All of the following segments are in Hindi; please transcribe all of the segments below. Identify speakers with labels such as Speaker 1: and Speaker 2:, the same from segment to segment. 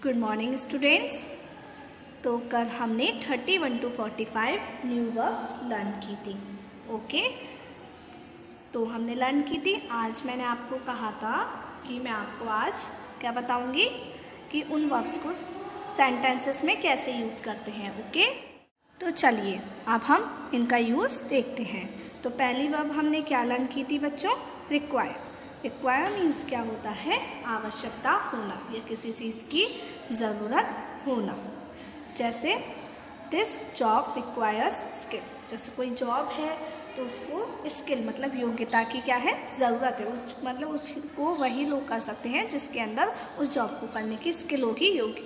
Speaker 1: Good morning students. तो कल हमने 31 to 45 न्यू वर्ब्स लर्न की थी। ओके, तो हमने लर्न की थी। आज मैंने आपको कहा था कि मैं आपको आज क्या बताऊंगी कि उन वर्ब्स को सेंटेंसेस में कैसे यूज़ करते हैं। ओके, तो चलिए अब हम इनका यूज़ देखते हैं। तो पहली वर्ब हमने क्या लर्न की थी बच्चों? रिक्वायर। रिक्वायर मीन्स क्या होता है? आवश्यकता होना या किसी चीज़ की ज़रूरत होना। जैसे दिस जॉब रिक्वायर्स स्किल। जैसे कोई जॉब है तो उसको स्किल मतलब योग्यता की क्या है? ज़रूरत है। मतलब उसको वही लोग कर सकते हैं जिसके अंदर उस जॉब को करने की स्किल होगी, योग्य,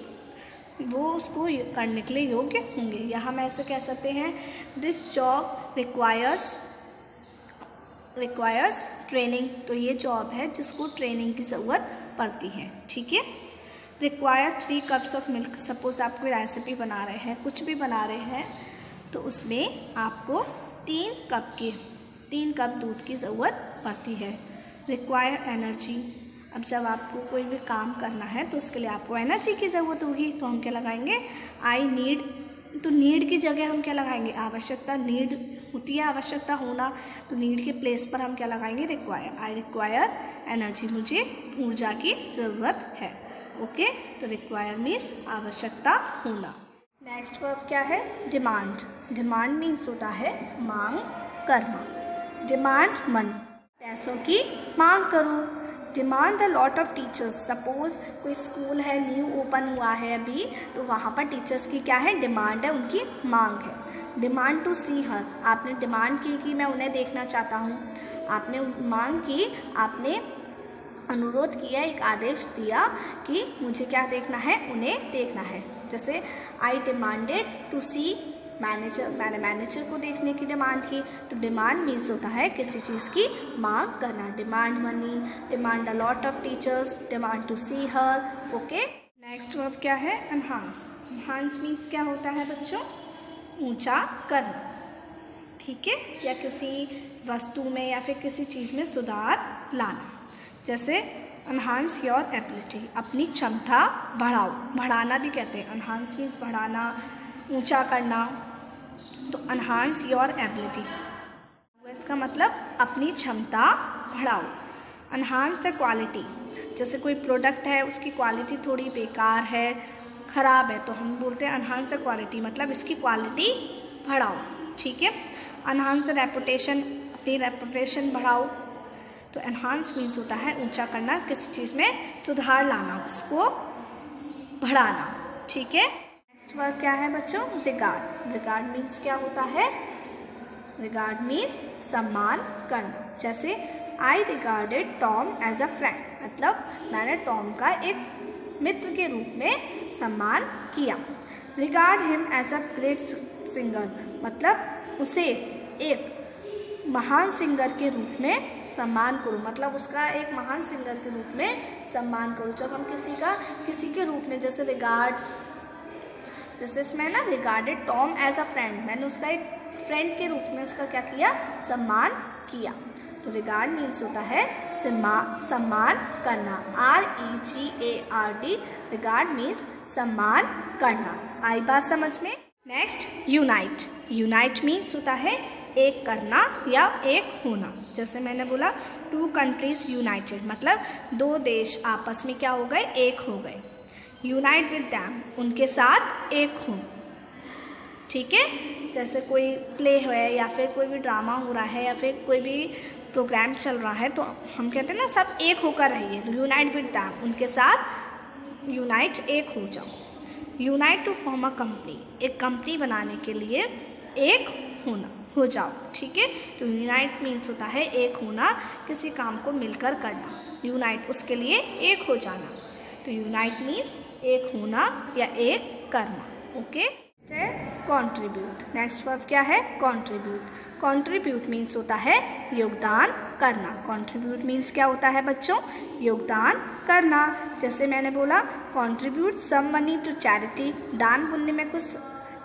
Speaker 1: वो उसको करने के लिए योग्य होंगे। या हम ऐसे कह सकते हैं दिस जॉब रिक्वायर्स ट्रेनिंग। तो ये जॉब है जिसको ट्रेनिंग की ज़रूरत पड़ती है। ठीक है। Require 3 cups of milk. Suppose आप कोई रेसिपी बना रहे हैं, कुछ भी बना रहे हैं, तो उसमें आपको 3 कप दूध की ज़रूरत पड़ती है। Require energy. अब जब आपको कोई भी काम करना है तो उसके लिए आपको एनर्जी की ज़रूरत होगी, तो हम क्या लगाएंगे? I need. तो नीड की जगह हम क्या लगाएंगे? आवश्यकता। नीड होती है आवश्यकता होना, तो नीड के प्लेस पर हम क्या लगाएंगे? रिक्वायर। I require energy. मुझे ऊर्जा की ज़रूरत है। ओके, तो रिक्वायर मीन्स आवश्यकता होना। नेक्स्ट वर्ब क्या है? डिमांड। डिमांड मीन्स होता है मांग करना। डिमांड मनी, पैसों की मांग करो। Demand a lot of teachers. Suppose कोई स्कूल है, न्यू ओपन हुआ है अभी, तो वहाँ पर टीचर्स की क्या है? डिमांड है, उनकी मांग है। डिमांड टू सी हर। आपने डिमांड की कि मैं उन्हें देखना चाहता हूँ। आपने मांग की, आपने अनुरोध किया, एक आदेश दिया कि मुझे क्या देखना है? उन्हें देखना है। जैसे आई डिमांडेड टू सी मैनेजर। मैंने मैनेजर को देखने की डिमांड की। तो डिमांड मीन्स होता है किसी चीज़ की मांग करना। Demand money, demand a lot of teachers, demand to see her. Okay, next verb क्या है? एनहांस। एनहांस मीन्स क्या होता है बच्चों? ऊंचा करना। ठीक है, या किसी वस्तु में या फिर किसी चीज़ में सुधार लाना। जैसे एनहांस योर एबिलिटी, अपनी क्षमता बढ़ाओ। बढ़ाना भी कहते हैं। एनहांस मीन्स बढ़ाना, ऊंचा करना। तो एनहांस योर एबिलिटी, इसका मतलब अपनी क्षमता बढ़ाओ। Enhance the quality. जैसे कोई प्रोडक्ट है, उसकी क्वालिटी थोड़ी बेकार है, ख़राब है, तो हम बोलते हैं एनहांस द क्वालिटी, मतलब इसकी क्वालिटी बढ़ाओ। ठीक है। एनहांस द रेपुटेशन, अपनी रेपुटेशन बढ़ाओ। तो एनहांस मीन्स होता है ऊंचा करना, किसी चीज़ में सुधार लाना, उसको बढ़ाना। ठीक है। नेक्स्ट वर्ब क्या है बच्चों? रिगार्ड। रिगार्ड मीन्स क्या होता है? रिगार्ड मीन्स सम्मान करना। जैसे I regarded Tom as a friend, मतलब मैंने टॉम का एक मित्र के रूप में सम्मान किया। Regard him as a great singer, मतलब उसे एक महान सिंगर के रूप में सम्मान करो, मतलब उसका एक महान सिंगर के रूप में सम्मान करो। जब हम किसी के रूप में, जैसे रिगार्ड, जैसे इसमें ना regarded Tom as a friend, मैंने उसका एक फ्रेंड के रूप में उसका क्या किया? सम्मान किया। तो रिगार्ड मीन्स होता है सम्मान करना। REGARD। रिगार्ड मीन्स सम्मान करना। आई बात समझ में? Next unite. यूनाइट मीन्स होता है एक करना या एक होना। जैसे मैंने बोला 2 कंट्रीज यूनाइटेड, मतलब 2 देश आपस में क्या हो गए? एक हो गए। यूनाइट विद दैम, उनके साथ एक हूँ। ठीक है। जैसे कोई प्ले है या फिर कोई भी ड्रामा हो रहा है या फिर कोई भी प्रोग्राम चल रहा है, तो हम कहते हैं ना सब एक होकर रहिए। तो यूनाइट विद दैम, उनके साथ यूनाइट, एक हो जाओ। Unite to form a company, एक कंपनी बनाने के लिए एक हो जाओ। ठीक है। तो यूनाइट मीन्स होता है एक होना, किसी काम को मिलकर करना। यूनाइट, उसके लिए एक हो जाना। तो यूनाइट मीन्स एक होना या एक करना। ओके। कॉन्ट्रीब्यूट। नेक्स्ट वर्ब क्या है? कॉन्ट्रीब्यूट। कॉन्ट्रीब्यूट मीन्स होता है योगदान करना। कॉन्ट्रीब्यूट मीन्स क्या होता है बच्चों? योगदान करना। जैसे मैंने बोला contribute some money to charity, दान पुण्य में कुछ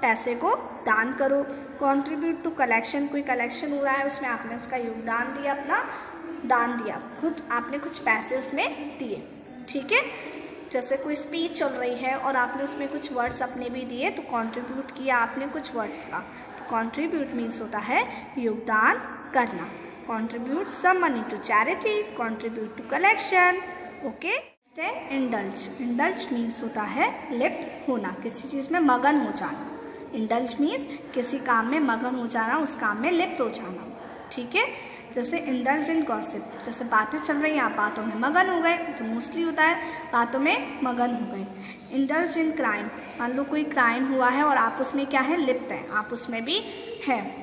Speaker 1: पैसे को दान करो। कॉन्ट्रीब्यूट टू कलेक्शन, कोई कलेक्शन हो रहा है, उसमें आपने उसका योगदान दिया, अपना दान दिया, खुद आपने कुछ पैसे उसमें दिए। ठीक है। जैसे कोई स्पीच चल रही है और आपने उसमें कुछ वर्ड्स अपने भी दिए, तो कंट्रीब्यूट किया आपने कुछ वर्ड्स का, तो कंट्रीब्यूट मीन्स होता है योगदान करना। Contribute some money to charity, contribute to collection. Okay, indulge. Indulge means होता है लिप्त होना, किसी चीज़ में मगन हो जाना। इंडल्ज मीन्स किसी काम में मगन हो जाना, उस काम में लिप्त हो जाना। ठीक है, जैसे इंडल्ज इन गॉसिप, जैसे बातें चल रही हैं आप बातों में मगन हो गए, तो मोस्टली होता है बातों में मगन हो गए। इंडल्ज इन क्राइम, मान लो कोई क्राइम हुआ है और आप उसमें क्या है, लिप्त हैं, आप उसमें भी हैं।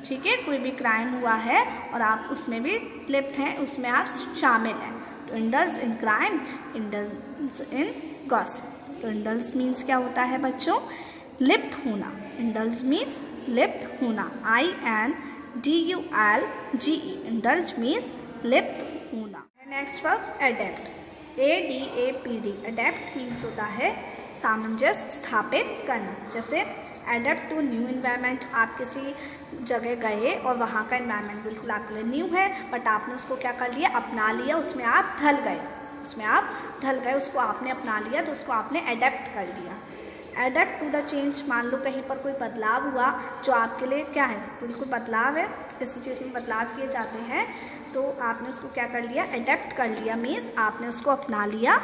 Speaker 1: ठीक है, कोई भी क्राइम हुआ है और आप उसमें भी लिप्त हैं, उसमें आप शामिल हैं, तो indulge in crime, indulge in gossip. तो इंडल्ज मीन्स क्या होता है बच्चों, लिप्त होना। इंडल्ज मीन्स लिप्त होना, INDULGE, इंडल्ज मीन्स लिप्त होना। Next verb adapt, ADAPT। Adapt means होता है सामंजस्य स्थापित करना। जैसे एडेप्ट टू न्यू इन्वायरमेंट, आप किसी जगह गए और वहाँ का इन्वायरमेंट बिल्कुल आपके लिए न्यू है, बट आपने उसको क्या कर लिया, अपना लिया, उसमें आप ढल गए, उसको आपने अपना लिया, तो उसको आपने एडेप्ट कर लिया। एडेप्ट टू द चेंज, मान लो कहीं पर कोई बदलाव हुआ जो आपके लिए क्या है, बिल्कुल बदलाव है, किसी चीज़ में बदलाव किए जाते हैं, तो आपने उसको क्या कर लिया, एडेप्ट कर लिया, मीन्स आपने उसको अपना लिया,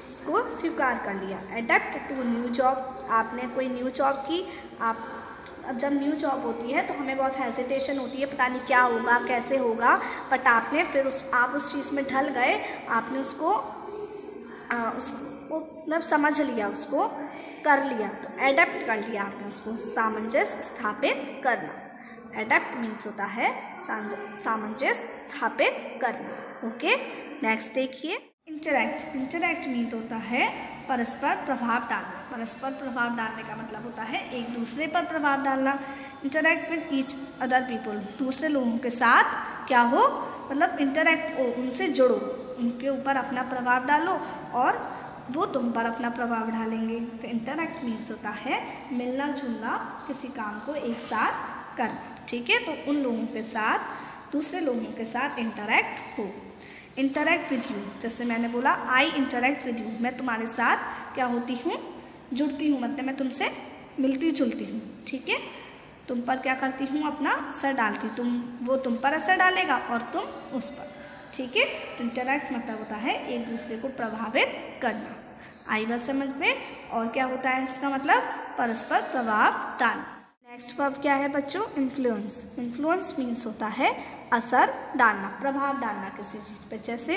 Speaker 1: उसको स्वीकार कर लिया। एडेप्ट टू न्यू जॉब, आपने कोई न्यू जॉब की, आप अब जब न्यू जॉब होती है तो हमें बहुत हेजिटेशन होती है, पता नहीं क्या होगा, कैसे होगा, बट आपने फिर आप उस चीज़ में ढल गए, आपने उसको मतलब समझ लिया, उसको कर लिया, तो एडेप्ट कर लिया आपने उसको, सामंजस्य स्थापित करना। एडेप्ट मीन्स होता है सामंजस्य स्थापित करना। ओके, नेक्स्ट देखिए इंटरैक्ट। इंटरैक्ट मीन्स होता है परस्पर प्रभाव डालना। परस्पर प्रभाव डालने का मतलब होता है एक दूसरे पर प्रभाव डालना। Interact with each other people, दूसरे लोगों के साथ क्या हो, मतलब इंटरैक्ट हो, उनसे जुड़ो, उनके ऊपर अपना प्रभाव डालो और वो तुम पर अपना प्रभाव डालेंगे। तो इंटरैक्ट मीन्स होता है मिलना जुलना, किसी काम को एक साथ करना। ठीक है, तो उन लोगों के साथ, दूसरे लोगों के साथ इंटरैक्ट हो। इंटरैक्ट विद यू, जैसे मैंने बोला आई इंटरैक्ट विद यू, मैं तुम्हारे साथ क्या होती हूँ, जुड़ती हूँ, मतलब मैं तुमसे मिलती जुलती हूँ। ठीक है, तुम पर क्या करती हूँ, अपना असर डालती, वो तुम पर असर डालेगा और तुम उस पर। ठीक है, इंटरैक्ट मतलब होता है एक दूसरे को प्रभावित करना। आई बात समझ में? और क्या होता है इसका मतलब, परस्पर प्रभाव डालना। नेक्स्ट वर्ब क्या है बच्चों, इन्फ्लुएंस। इन्फ्लुएंस मीन्स होता है असर डालना, प्रभाव डालना किसी चीज़ पे। जैसे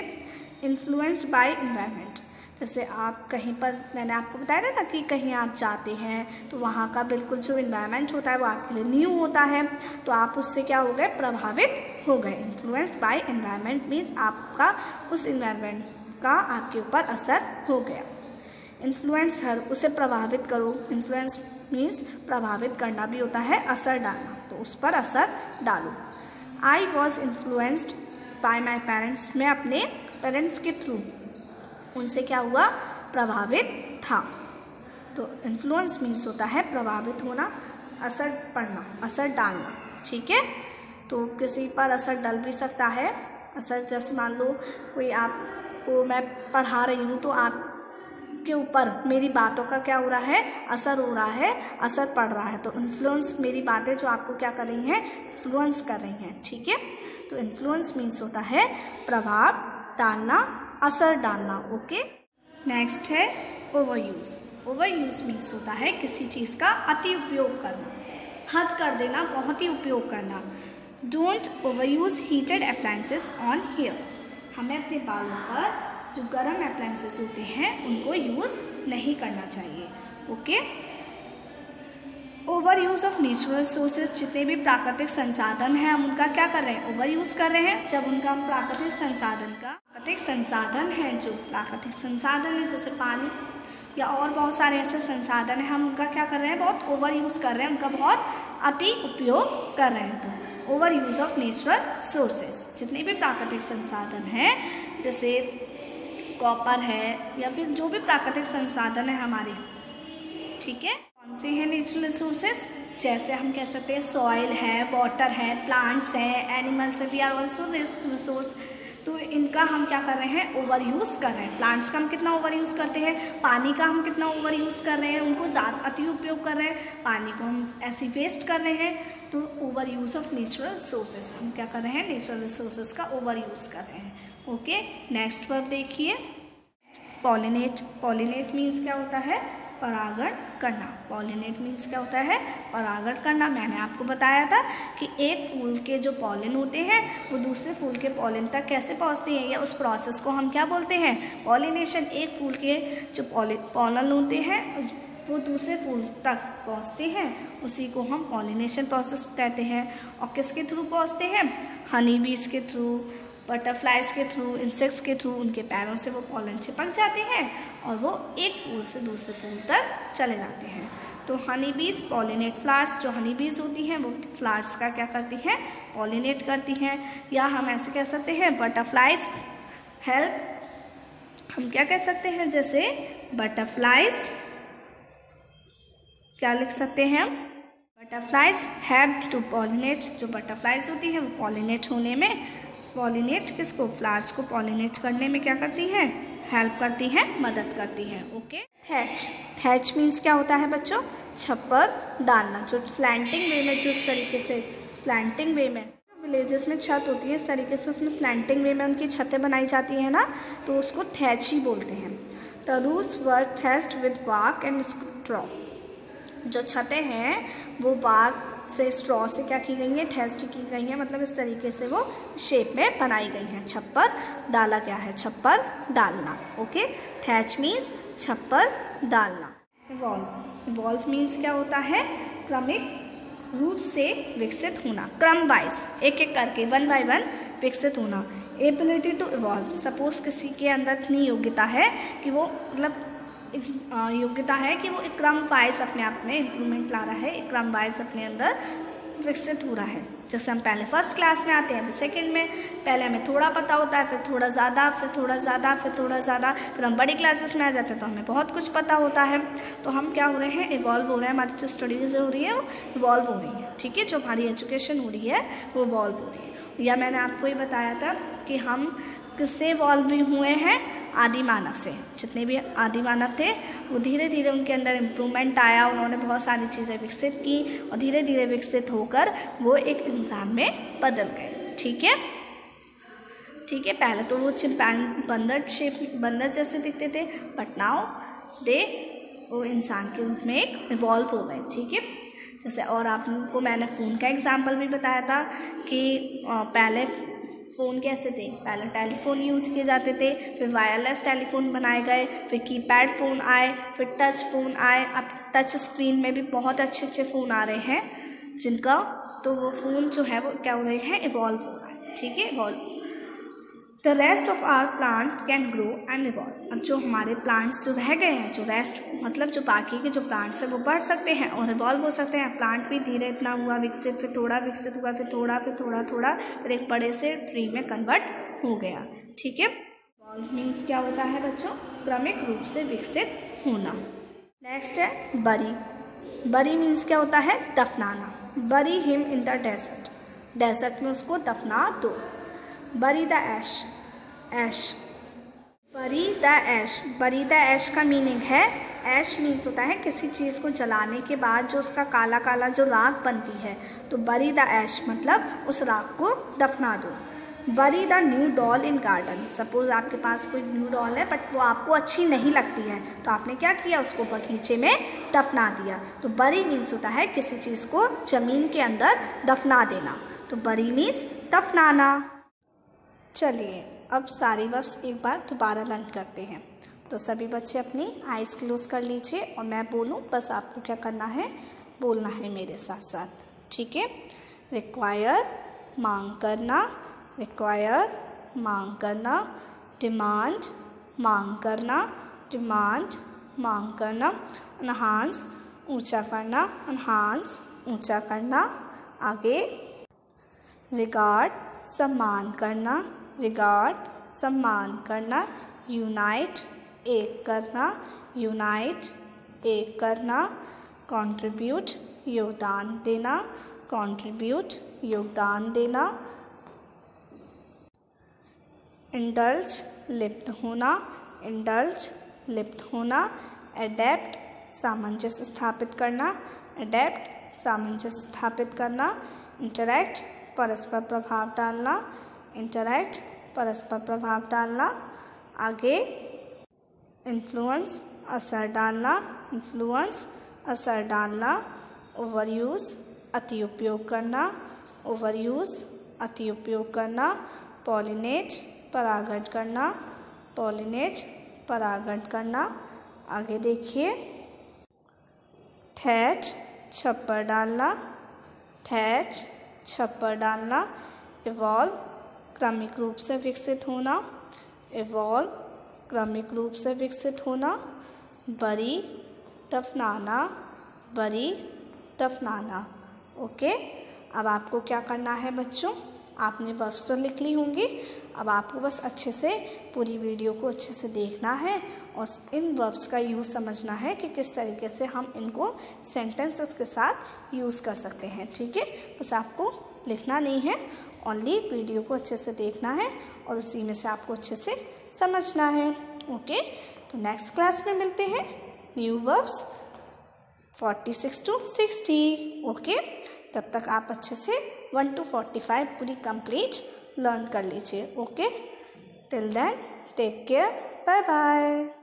Speaker 1: इन्फ्लुएंस्ड बाय इन्वायरमेंट, जैसे आप कहीं पर, मैंने आपको बताया ना कि कहीं आप जाते हैं तो वहाँ का बिल्कुल जो इन्वायरमेंट होता है वो आपके लिए न्यू होता है, तो आप उससे क्या हो गए, प्रभावित हो गए। इन्फ्लुएंस्ड बाय इन्वायरमेंट मीन्स आपका उस इन्वायरमेंट का आपके ऊपर असर हो गया। इन्फ्लुएंस हर, उसे प्रभावित करो। इन्फ्लुएंस मीन्स प्रभावित करना भी होता है, असर डालना, तो उस पर असर डालो। I was influenced by my parents, मैं अपने पेरेंट्स के थ्रू उनसे क्या हुआ, प्रभावित था। तो इन्फ्लुएंस मीन्स होता है प्रभावित होना, असर पड़ना, असर डालना। ठीक है, तो किसी पर असर डल भी सकता है। असर जैसे मान लो कोई आपको, मैं पढ़ा रही हूँ तो आप के ऊपर मेरी बातों का क्या हो रहा है, असर हो रहा है, असर पड़ रहा है, तो इन्फ्लुएंस, मेरी बातें जो आपको क्या कर रही हैं, इन्फ्लुएंस कर रही हैं। ठीक है, तो इन्फ्लुएंस मीन्स होता है प्रभाव डालना, असर डालना। ओके, नेक्स्ट है ओवरयूज। ओवरयूज मीन्स होता है किसी चीज़ का अति उपयोग करना, हद कर देना, बहुत ही उपयोग करना। Don't overuse heated appliances on hair, हमें अपने बालों पर जो गर्म अप्लायंसेस होते हैं उनको यूज़ नहीं करना चाहिए। Okay, over use of natural sources, जितने भी प्राकृतिक संसाधन हैं हम उनका क्या कर रहे हैं, ओवर यूज़ कर रहे हैं। जब उनका हम प्राकृतिक संसाधन हैं, जो प्राकृतिक संसाधन है जैसे पानी या और बहुत सारे ऐसे संसाधन हैं, हम उनका क्या कर रहे हैं, बहुत ओवर यूज़ कर रहे हैं, उनका बहुत अति उपयोग कर रहे हैं। तो over use of natural sources, जितने भी प्राकृतिक संसाधन हैं जैसे कॉपर है या फिर जो भी प्राकृतिक संसाधन है हमारे, ठीक है, कौन से हैं नेचुरल रिसोर्सेज, जैसे हम कह सकते हैं सॉइल है, वाटर है, प्लांट्स है, एनिमल्स है, वी आर ऑल्सो रिसोर्स। तो इनका हम क्या कर रहे हैं, ओवर यूज़ कर रहे हैं। प्लांट्स का हम कितना ओवर यूज़ करते हैं, पानी का हम कितना ओवर यूज़ कर रहे हैं, उनको ज़्यादा अति उपयोग कर रहे हैं, पानी को हम ऐसे वेस्ट कर रहे हैं। तो over use of natural resources, हम क्या कर रहे हैं, नेचुरल रिसोर्सेज का ओवर यूज़ कर रहे हैं। ओके, नेक्स्ट वर्ब देखिए, पॉलिनेट। पॉलिनेट मीन्स क्या होता है, परागण करना। पॉलिनेट मीन्स क्या होता है, परागण करना। मैंने आपको बताया था कि एक फूल के जो पॉलन होते हैं वो दूसरे फूल के पॉलन तक कैसे पहुंचते हैं, या उस प्रोसेस को हम क्या बोलते हैं, पॉलिनेशन। एक फूल के जो पॉलन होते हैं वो दूसरे फूल तक पहुंचते हैं, उसी को हम पॉलिनेशन प्रोसेस कहते हैं। और किसके थ्रू पहुंचते हैं, हनी बीज के थ्रू, बटरफ्लाइज के थ्रू, इंसेक्ट्स के थ्रू। उनके पैरों से वो पॉलन चिपक जाते हैं और वो एक फूल से दूसरे फूल तक चले जाते हैं। तो हनी बीज पॉलिनेट फ्लावर्स, जो हनी बीज होती हैं वो फ्लावर्स का क्या करती हैं, पॉलिनेट करती हैं। या हम ऐसे कह सकते हैं, बटरफ्लाइज हेल्प, हम क्या कह सकते हैं, जैसे बटरफ्लाइज क्या लिख सकते हैं हम, बटरफ्लाइज हेल्प टू पॉलिनेट। जो बटरफ्लाइज होती हैं वो पॉलिनेट होने में, पॉलिनेट किसको, फ्लावर्स को पॉलिनेट करने में क्या करती हैं, हेल्प करती हैं, मदद करती हैं। Okay, thatch. थैच मीन्स क्या होता है बच्चों, छप्पर डालना। जो स्लैंटिंग वे में, जो इस तरीके से स्लैंटिंग वे में विलेजेस में छत होती है, इस तरीके से उसमें स्लैंटिंग वे में उनकी छतें बनाई जाती हैं ना, तो उसको थैच ही बोलते हैं। The roofs were thatched with bark and straw. जो छतें हैं वो बार्क से, स्ट्रॉ से क्या की गई हैं, थैच्ड की गई हैं, मतलब इस तरीके से वो शेप में बनाई गई हैं। छप्पर डाला गया है, छप्पर डालना। ओके, थैच मीन्स छप्पर डालना। इवॉल्व। इवॉल्व मीन्स क्या होता है, क्रमिक रूप से विकसित होना, क्रम वाइज, एक एक करके, वन बाय वन विकसित होना। एबिलिटी टू इवॉल्व, सपोज किसी के अंदर इतनी योग्यता है कि वो, मतलब योग्यता है कि वो एक क्रम वाइज अपने आप में इम्प्रूवमेंट ला रहा है, एक क्रम वाइज अपने अंदर विकसित हो रहा है। जैसे हम पहले फर्स्ट क्लास में आते हैं, फिर सेकंड में, पहले हमें थोड़ा पता होता है, फिर थोड़ा ज़्यादा, फिर थोड़ा ज़्यादा, फिर थोड़ा ज़्यादा, फिर हम बड़ी क्लासेस में आ जाते हैं तो हमें बहुत कुछ पता होता है। तो हम क्या हो रहे हैं, इवॉल्व हो रहे हैं, हमारी जो स्टडीज़ हो रही है वो इवॉल्व हो रही है। ठीक है, जो हमारी एजुकेशन हो रही है वो इवॉल्व हो रही है। या मैंने आपको ये बताया था कि हम किससे इवॉल्व भी हुए हैं, आदि मानव से। जितने भी आदि मानव थे वो धीरे धीरे उनके अंदर इम्प्रूवमेंट आया, उन्होंने बहुत सारी चीज़ें विकसित की और धीरे धीरे विकसित होकर वो एक इंसान में बदल गए। ठीक है, ठीक है, पहले तो वो बंदर जैसे दिखते थे, बट नाउ वो इंसान के रूप में एक इवॉल्व हो गए। ठीक है, जैसे और आपको मैंने फ़ोन का एग्जाम्पल भी बताया था कि पहले फ़ोन कैसे थे, पहले टेलीफोन यूज़ किए जाते थे, फिर वायरलेस टेलीफोन बनाए गए, फिर कीपैड फ़ोन आए, फिर टच फ़ोन आए, अब टच स्क्रीन में भी बहुत अच्छे अच्छे फ़ोन आ रहे हैं जिनका, तो वो फ़ोन जो है वो क्या हो रहे हैं, इवॉल्व हो रहा है। ठीक है, evolve. The rest of our plant can grow and evolve. अब जो हमारे प्लांट्स जो रह गए हैं, जो रेस्ट मतलब जो बाकी के जो प्लांट्स हैं वो बढ़ सकते हैं और इवॉल्व हो सकते हैं। प्लांट भी धीरे इतना हुआ विकसित, फिर थोड़ा विकसित हुआ, फिर थोड़ा, फिर थोड़ा थोड़ा, फिर एक बड़े से ट्री में कन्वर्ट हो गया। ठीक है, इवॉल्व मीन्स क्या होता है बच्चों, क्रमिक रूप से विकसित होना। नेक्स्ट है बरी। बरी मीन्स क्या होता है, दफनाना। Bury him in the desert. Desert में उसको दफना दो। बरी द ऐश। ऐश, बरी द ऐश। बरी द ऐश का मीनिंग है, ऐश मीन्स होता है किसी चीज़ को जलाने के बाद जो उसका काला काला जो राख बनती है, तो बरी द ऐश मतलब उस राख को दफना दो। बरी the new doll in garden. Suppose आपके पास कोई न्यू डॉल है बट वो आपको अच्छी नहीं लगती है, तो आपने क्या किया, उसको बगीचे में दफना दिया। तो बरी मीन्स होता है किसी चीज़ को ज़मीन के अंदर दफना देना, तो बरी मीन्स दफनाना। चलिए अब सारी वर्ब्स एक बार दोबारा लर्न करते हैं। तो सभी बच्चे अपनी आइज़ क्लोज कर लीजिए और मैं बोलूँ, बस आपको क्या करना है, बोलना है मेरे साथ साथ। ठीक है, रिक्वायर मांग करना, रिक्वायर मांग करना, डिमांड मांग करना, डिमांड मांग करना, एनहांस ऊंचा करना, एनहांस ऊंचा करना। आगे रिगार्ड सम्मान करना, रिगार्ड सम्मान करना, यूनाइट एक करना, यूनाइट एक करना, कंट्रीब्यूट योगदान देना, कंट्रीब्यूट योगदान देना, इंडल्ज लिप्त होना, इंडल्ज लिप्त होना। एडेप्ट सामंजस्य स्थापित करना, एडेप्ट सामंजस्य स्थापित करना। इंटरैक्ट परस्पर प्रभाव डालना, इंटरैक्ट परस्पर प्रभाव डालना। आगे इन्फ्लुएंस असर डालना, इन्फ्लुएंस असर डालना। ओवर यूज़ अति उपयोग करना, ओवर यूज़ अति उपयोग करना। पॉलिनेट परागण करना, पॉलिनेट परागण करना। आगे देखिए थैच छप्पर डालना, थैच छप्पर डालना। इवॉल्व क्रमिक रूप से विकसित होना, इवॉल्व क्रमिक रूप से विकसित होना। बरी दफनाना, बरी दफनाना। ओके, अब आपको क्या करना है बच्चों, आपने वर्ब्स तो लिख ली होंगी, अब आपको बस अच्छे से पूरी वीडियो को अच्छे से देखना है और इन वर्ब्स का यूज़ समझना है कि किस तरीके से हम इनको सेंटेंसेस के साथ यूज़ कर सकते हैं। ठीक है, बस आपको लिखना नहीं है, ओनली वीडियो को अच्छे से देखना है और उसी में से आपको अच्छे से समझना है। ओके, तो नेक्स्ट क्लास में मिलते हैं। New verbs 46 to 60। ओके, तब तक आप अच्छे से 1 to 45 पूरी कंप्लीट लर्न कर लीजिए। Okay, till then take care, bye bye.